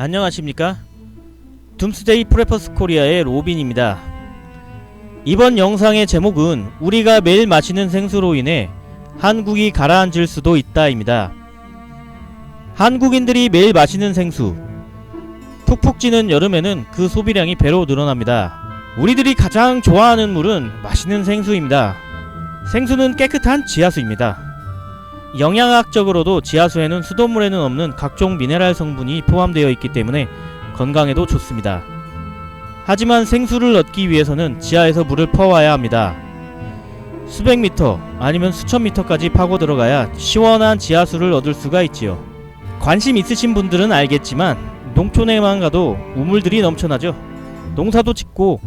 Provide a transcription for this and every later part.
안녕하십니까? 둠스데이 프레퍼스 코리아의 로빈입니다. 이번 영상의 제목은 우리가 매일 마시는 생수로 인해 한국이 가라앉을 수도 있다 입니다. 한국인들이 매일 마시는 생수, 푹푹 찌는 여름에는 그 소비량이 배로 늘어납니다. 우리들이 가장 좋아하는 물은 마시는 생수입니다. 생수는 깨끗한 지하수입니다. 영양학적으로도 지하수에는 수돗물에는 없는 각종 미네랄 성분이 포함되어 있기 때문에 건강에도 좋습니다. 하지만 생수를 얻기 위해서는 지하에서 물을 퍼와야 합니다. 수백 미터 아니면 수천 미터까지 파고 들어가야 시원한 지하수를 얻을 수가 있지요. 관심 있으신 분들은 알겠지만 농촌에만 가도 우물들이 넘쳐나죠. 농사도 짓고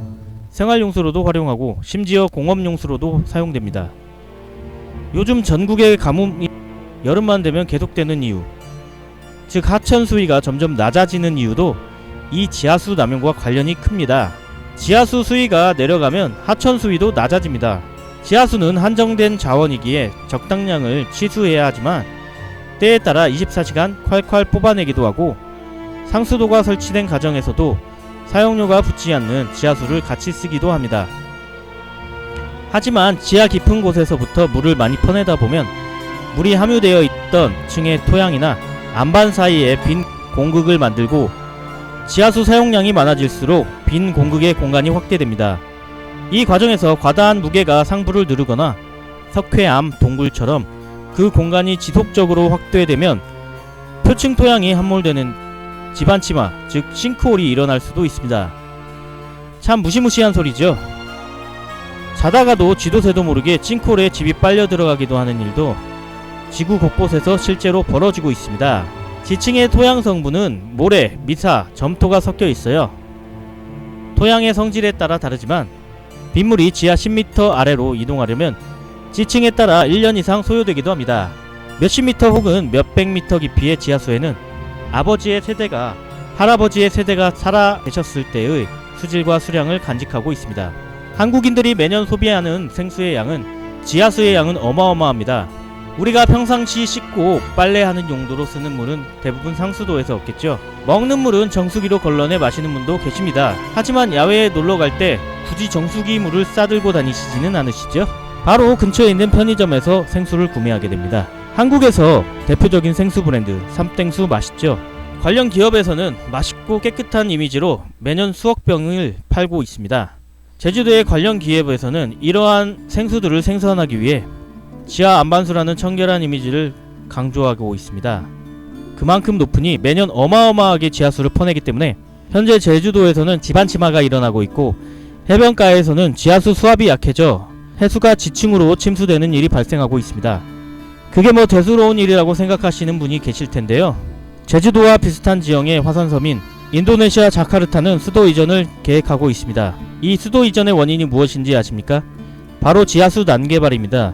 생활용수로도 활용하고 심지어 공업용수로도 사용됩니다. 요즘 전국의 가뭄이 여름만 되면 계속되는 이유, 즉 하천 수위가 점점 낮아지는 이유도 이 지하수 남용과 관련이 큽니다. 지하수 수위가 내려가면 하천 수위도 낮아집니다. 지하수는 한정된 자원이기에 적당량을 취수해야 하지만 때에 따라 24시간 콸콸 뽑아내기도 하고 상수도가 설치된 가정에서도 사용료가 붙지 않는 지하수를 같이 쓰기도 합니다. 하지만 지하 깊은 곳에서부터 물을 많이 퍼내다 보면 물이 함유되어 있던 층의 토양이나 안반 사이에 빈 공극을 만들고 지하수 사용량이 많아질수록 빈 공극의 공간이 확대됩니다. 이 과정에서 과다한 무게가 상부를 누르거나 석회암, 동굴처럼 그 공간이 지속적으로 확대되면 표층 토양이 함몰되는 집안치마, 즉 싱크홀이 일어날 수도 있습니다. 참 무시무시한 소리죠. 자다가도 쥐도 새도 모르게 싱크홀에 집이 빨려 들어가기도 하는 일도 지구 곳곳에서 실제로 벌어지고 있습니다. 지층의 토양 성분은 모래, 미사, 점토가 섞여 있어요. 토양의 성질에 따라 다르지만 빗물이 지하 10m 아래로 이동하려면 지층에 따라 1년 이상 소요되기도 합니다. 몇십 미터 혹은 몇백 미터 깊이의 지하수에는 아버지의 세대가 할아버지의 세대가 살아 계셨을 때의 수질과 수량을 간직하고 있습니다. 한국인들이 매년 소비하는 생수의 양은 지하수의 양은 어마어마합니다. 우리가 평상시 씻고 빨래하는 용도로 쓰는 물은 대부분 상수도에서 얻겠죠. 먹는 물은 정수기로 걸러내 마시는 분도 계십니다. 하지만 야외에 놀러갈 때 굳이 정수기 물을 싸들고 다니시지는 않으시죠? 바로 근처에 있는 편의점에서 생수를 구매하게 됩니다. 한국에서 대표적인 생수 브랜드 삼땡수 맛있죠? 관련 기업에서는 맛있고 깨끗한 이미지로 매년 수억 병을 팔고 있습니다. 제주도의 관련 기업에서는 이러한 생수들을 생산하기 위해 지하 안반수라는 청결한 이미지를 강조하고 있습니다. 그만큼 높으니 매년 어마어마하게 지하수를 퍼내기 때문에 현재 제주도에서는 집안치마가 일어나고 있고 해변가에서는 지하수 수압이 약해져 해수가 지층으로 침수되는 일이 발생하고 있습니다. 그게 뭐 대수로운 일이라고 생각하시는 분이 계실 텐데요. 제주도와 비슷한 지형의 화산섬인 인도네시아 자카르타는 수도 이전을 계획하고 있습니다. 이 수도 이전의 원인이 무엇인지 아십니까? 바로 지하수 난개발입니다.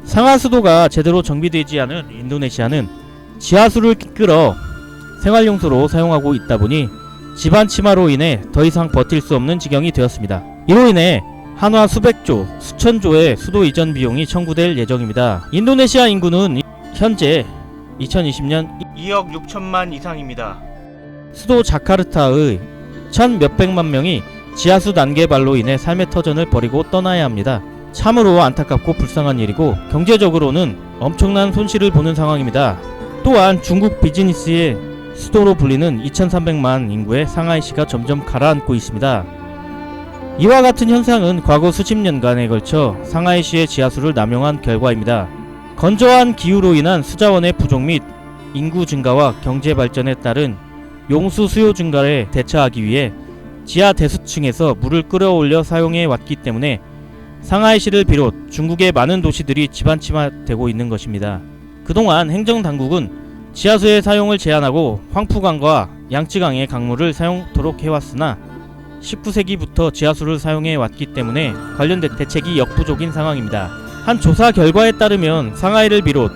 상하수도가 제대로 정비되지 않은 인도네시아는 지하수를 끌어 생활용수로 사용하고 있다 보니 집안치마로 인해 더 이상 버틸 수 없는 지경이 되었습니다. 이로 인해 한화 수백조, 수천조의 수도 이전 비용이 청구될 예정입니다. 인도네시아 인구는 현재 2020년 2억 6천만 이상입니다. 수도 자카르타의 1,몇백만 명이 지하수 난개발로 인해 삶의 터전을 버리고 떠나야 합니다. 참으로 안타깝고 불쌍한 일이고 경제적으로는 엄청난 손실을 보는 상황입니다. 또한 중국 비즈니스의 수도로 불리는 2,300만 인구의 상하이시가 점점 가라앉고 있습니다. 이와 같은 현상은 과거 수십 년간에 걸쳐 상하이시의 지하수를 남용한 결과입니다. 건조한 기후로 인한 수자원의 부족 및 인구 증가와 경제 발전에 따른 용수 수요 증가에 대처하기 위해 지하 대수층에서 물을 끌어올려 사용해 왔기 때문에 상하이시를 비롯 중국의 많은 도시들이 집안치마되고 있는 것입니다. 그동안 행정당국은 지하수의 사용을 제한하고 황푸강과 양쯔강의 강물을 사용토록 해왔으나 19세기부터 지하수를 사용해 왔기 때문에 관련된 대책이 역부족인 상황입니다. 한 조사 결과에 따르면 상하이를 비롯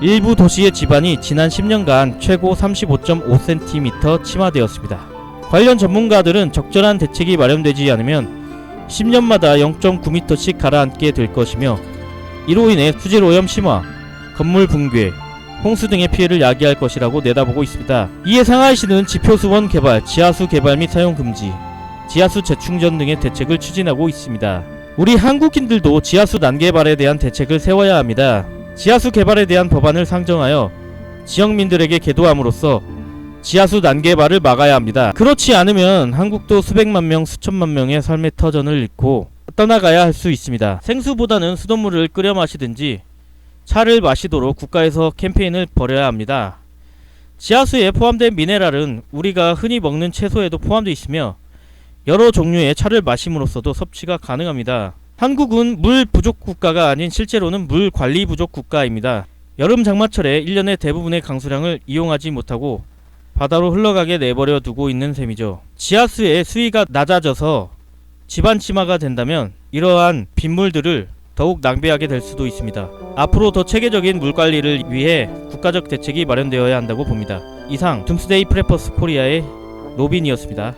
일부 도시의 지반이 지난 10년간 최고 35.5cm 침하되었습니다. 관련 전문가들은 적절한 대책이 마련되지 않으면 10년마다 0.9m씩 가라앉게 될 것이며 이로 인해 수질 오염 심화, 건물 붕괴, 홍수 등의 피해를 야기할 것이라고 내다보고 있습니다. 이에 상하이시는 지표수원 개발, 지하수 개발 및 사용 금지, 지하수 재충전 등의 대책을 추진하고 있습니다. 우리 한국인들도 지하수 난개발에 대한 대책을 세워야 합니다. 지하수 개발에 대한 법안을 상정하여 지역민들에게 계도함으로써 지하수 난개발을 막아야 합니다. 그렇지 않으면 한국도 수백만 명, 수천만 명의 삶의 터전을 잃고 떠나가야 할 수 있습니다. 생수보다는 수돗물을 끓여 마시든지 차를 마시도록 국가에서 캠페인을 벌여야 합니다. 지하수에 포함된 미네랄은 우리가 흔히 먹는 채소에도 포함되어 있으며 여러 종류의 차를 마심으로써도 섭취가 가능합니다. 한국은 물 부족 국가가 아닌 실제로는 물 관리 부족 국가입니다. 여름 장마철에 1년의 대부분의 강수량을 이용하지 못하고 바다로 흘러가게 내버려 두고 있는 셈이죠. 지하수의 수위가 낮아져서 집안 침하가 된다면 이러한 빗물들을 더욱 낭비하게 될 수도 있습니다. 앞으로 더 체계적인 물관리를 위해 국가적 대책이 마련되어야 한다고 봅니다. 이상 둠스데이 프레퍼스 코리아의 로빈이었습니다.